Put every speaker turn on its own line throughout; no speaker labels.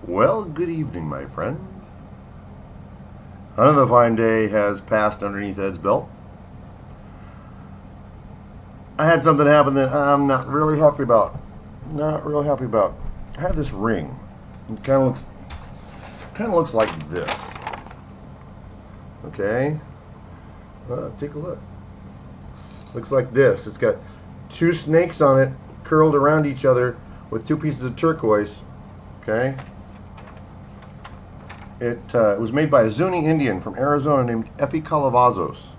Well, good evening, my friends. Another fine day has passed underneath Ed's belt. I had something happen that I'm not really happy about. Not real happy about. I have this ring. It kind of looks like this. Okay, take a look. Looks like this. It's got two snakes on it, curled around each other, with two pieces of turquoise. Okay. It was made by a Zuni Indian from Arizona named Effie Calavazos.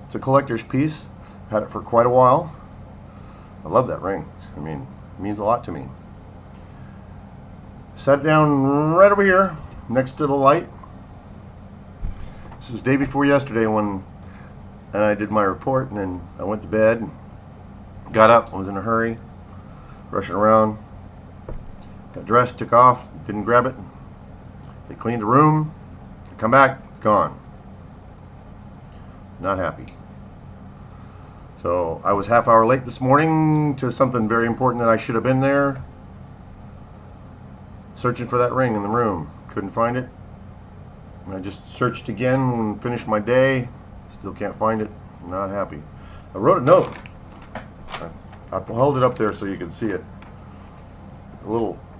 It's a collector's piece. Had it for quite a while. I love that ring. I mean, it means a lot to me. Set it down right over here next to the light. This was day before yesterday when I did my report, and then I went to bed, got up, I was in a hurry, rushing around, got dressed, took off, didn't grab it. They cleaned the room, come back, it's gone. Not happy. So I was half hour late this morning to something very important that I should have been there. Searching for that ring in the room. Couldn't find it. And I just searched again and finished my day. Still can't find it. Not happy. I wrote a note. I held it up there so you could see it.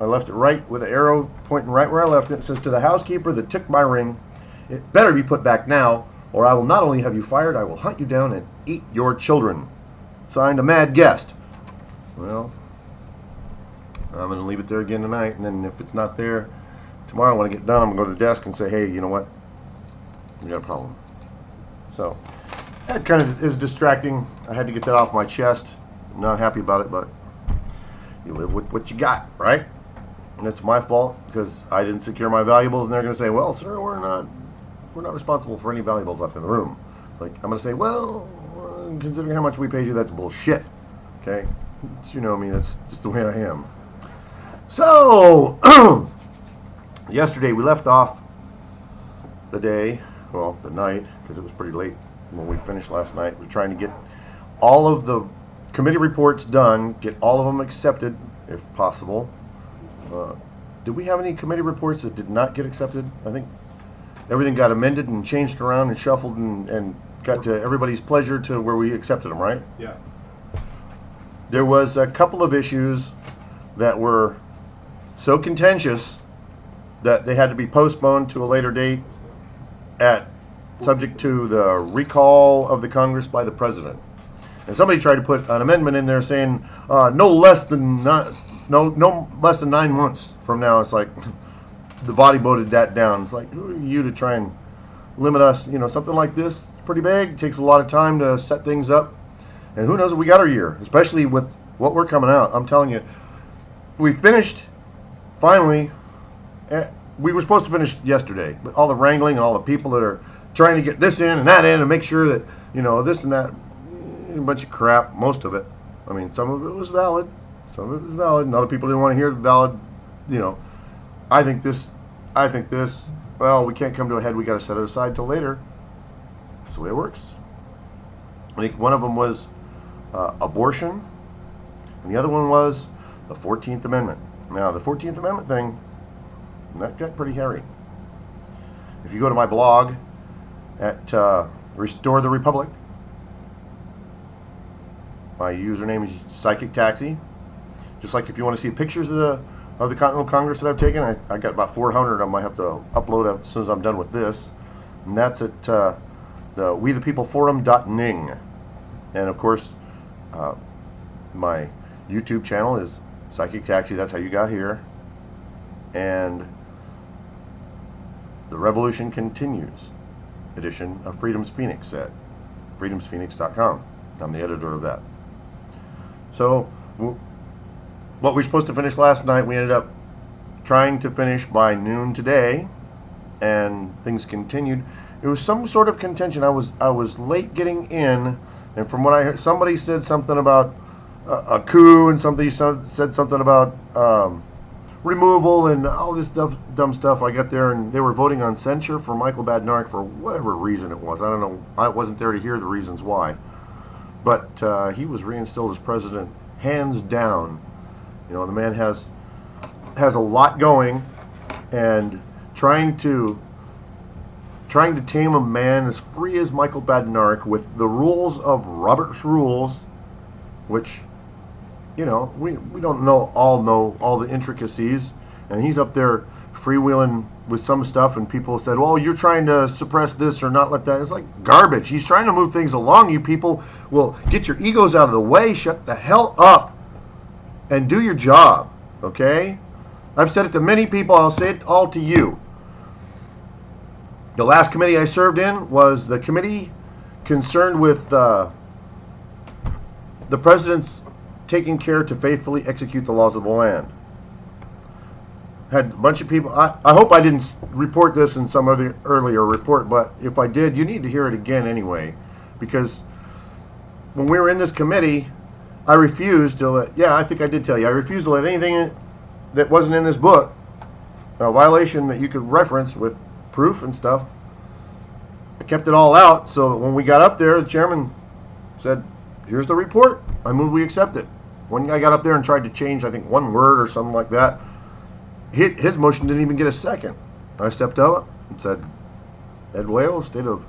I left it right with the arrow pointing right where I left it. It says, "To the housekeeper that took my ring, it better be put back now, or I will not only have you fired, I will hunt you down and eat your children." Signed, a mad guest. Well, I'm going to leave it there again tonight, and then if it's not there tomorrow when I get done, I'm going to go to the desk and say, "Hey, you know what? We got a problem." So that kind of is distracting. I had to get that off my chest. I'm not happy about it, but you live with what you got, right? And it's my fault because I didn't secure my valuables, and they're going to say, "Well, sir, we're not responsible for any valuables left in the room." It's like, I'm going to say, "Well, considering how much we paid you, that's bullshit." Okay? You know me, that's just the way I am. So, yesterday we left off the day, well, the night, because it was pretty late when we finished last night. We were trying to get all of the committee reports done, get all of them accepted, if possible. Did we have any committee reports that did not get accepted? I think everything got amended and changed around and shuffled and got to everybody's pleasure to where we accepted them, right?
Yeah.
There was a couple of issues that were so contentious that they had to be postponed to a later date subject to the recall of the Congress by the president. And somebody tried to put an amendment in there saying no less than 9 months from now. It's like the body voted that down. It's like, who are you to try and limit us? You know, something like this is pretty big. It takes a lot of time to set things up. And who knows if we got our year, especially with what we're coming out. I'm telling you, we finished finally. We were supposed to finish yesterday, but all the wrangling and all the people that are trying to get this in and that in and make sure that, you know, this and that, a bunch of crap, most of it. I mean, some of it was valid. Some of it was valid, and other people didn't want to hear the valid, you know. I think this, well, we can't come to a head. We got to set it aside till later. That's the way it works. I think one of them was abortion, and the other one was the 14th Amendment. Now, the 14th Amendment thing, that got pretty hairy. If you go to my blog at Restore the Republic, my username is Psychic Taxi. Just like if you want to see pictures of the Continental Congress that I've taken, I got about 400 of them I have to upload as soon as I'm done with this. And that's at the WeThePeopleForum.ning. And of course, my YouTube channel is Psychic Taxi. That's how you got here. And the Revolution Continues edition of Freedom's Phoenix at freedomsphoenix.com. I'm the editor of that. So, what we were supposed to finish last night, we ended up trying to finish by noon today, and things continued. It was some sort of contention. I was late getting in, and from what I heard, somebody said something about a coup, and somebody said something about removal and all this dumb stuff. I got there, and they were voting on censure for Michael Badnarik for whatever reason it was. I don't know. I wasn't there to hear the reasons why. But he was reinstilled as president, hands down. You know, the man has a lot going, and trying to tame a man as free as Michael Badnarik with the rules of Robert's Rules, which, you know, we don't know all the intricacies, and he's up there freewheeling with some stuff, and people said, well, you're trying to suppress this or not let that. It's like garbage. He's trying to move things along. You people will get your egos out of the way, shut the hell up, and do your job, okay? I've said it to many people. I'll say it all to you. The last committee I served in was the committee concerned with the president's taking care to faithfully execute the laws of the land. Had a bunch of people. I hope I didn't report this in some other earlier report, but if I did, you need to hear it again anyway, because when we were in this committee, I refused to let. Yeah, I think I did tell you. I refused to let anything that wasn't in this book, a violation that you could reference with proof and stuff. I kept it all out so that when we got up there, the chairman said, "Here's the report. I move we accept it." One guy got up there and tried to change, I think, one word or something like that. His motion didn't even get a second. I stepped up and said, Ed Vallejo, state of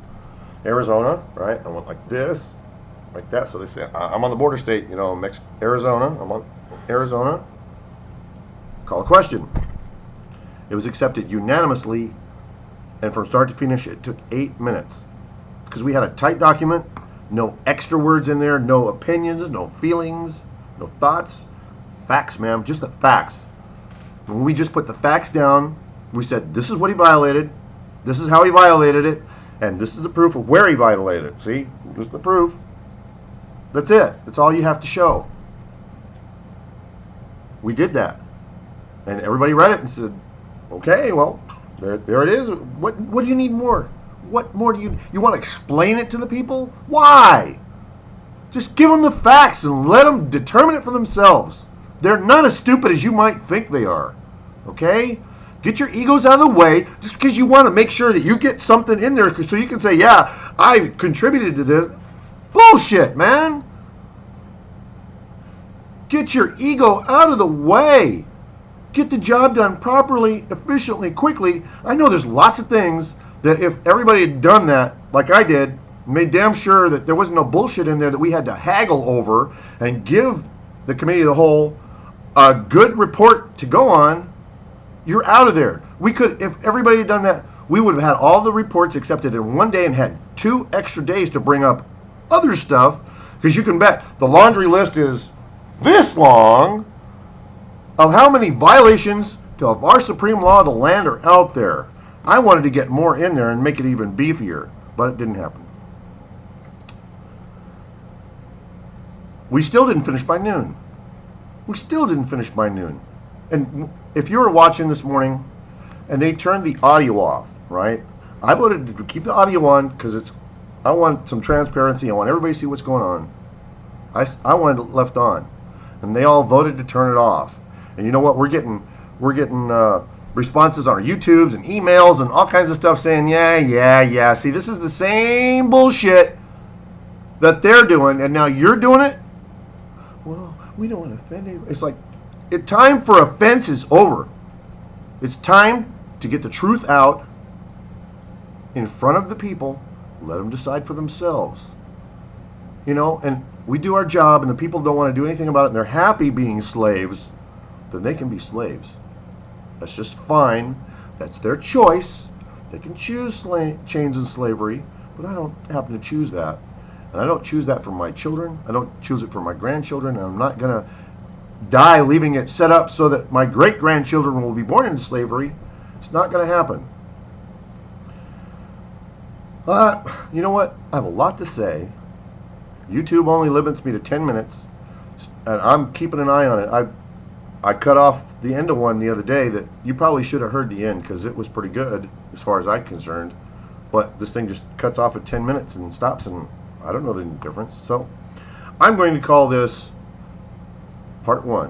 Arizona, right? I went like this, like that. So they say, I'm on the border state, you know, Arizona. I'm on Arizona. Call a question. It was accepted unanimously, and from start to finish, it took 8 minutes. Because we had a tight document, no extra words in there, no opinions, no feelings, no thoughts. Facts, ma'am, just the facts. When we just put the facts down, we said, this is what he violated, this is how he violated it, and this is the proof of where he violated it. See? Just the proof. That's it. That's all you have to show. We did that. And everybody read it and said, okay, well, there it is. What do you need more? What more do you want to explain it to the people? Why? Just give them the facts and let them determine it for themselves. They're not as stupid as you might think they are. Okay? Get your egos out of the way just because you want to make sure that you get something in there so you can say, yeah, I contributed to this. Bullshit, man. Get your ego out of the way. Get the job done properly, efficiently, quickly. I know there's lots of things that if everybody had done that like I did, made damn sure that there wasn't no bullshit in there that we had to haggle over and give the committee of the whole a good report to go on, you're out of there. We could, if everybody had done that, we would have had all the reports accepted in one day and had 2 extra days to bring up other stuff, because you can bet the laundry list is this long of how many violations of our supreme law of the land are out there. I wanted to get more in there and make it even beefier, but it didn't happen. We still didn't finish by noon. And if you were watching this morning and they turned the audio off, right? I voted to keep the audio on because I want some transparency. I want everybody to see what's going on. I wanted it left on. And they all voted to turn it off. And you know what? We're getting responses on our YouTubes and emails and all kinds of stuff saying, yeah. See, this is the same bullshit that they're doing, and now you're doing it? Well, we don't want to offend anybody. It's like, time for offense is over. It's time to get the truth out in front of the people. Let them decide for themselves. You know, and we do our job, and the people don't want to do anything about it, and they're happy being slaves, then they can be slaves. That's just fine. That's their choice. They can choose chains and slavery, but I don't happen to choose that. And I don't choose that for my children. I don't choose it for my grandchildren. And I'm not going to die leaving it set up so that my great-grandchildren will be born into slavery. It's not going to happen. You know what? I have a lot to say. YouTube only limits me to 10 minutes, and I'm keeping an eye on it. I cut off the end of one the other day that you probably should have heard the end because it was pretty good as far as I'm concerned. But this thing just cuts off at 10 minutes and stops, and I don't know the difference. So I'm going to call this part 1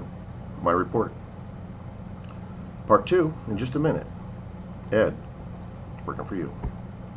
of my report. Part 2 in just a minute. Ed, working for you.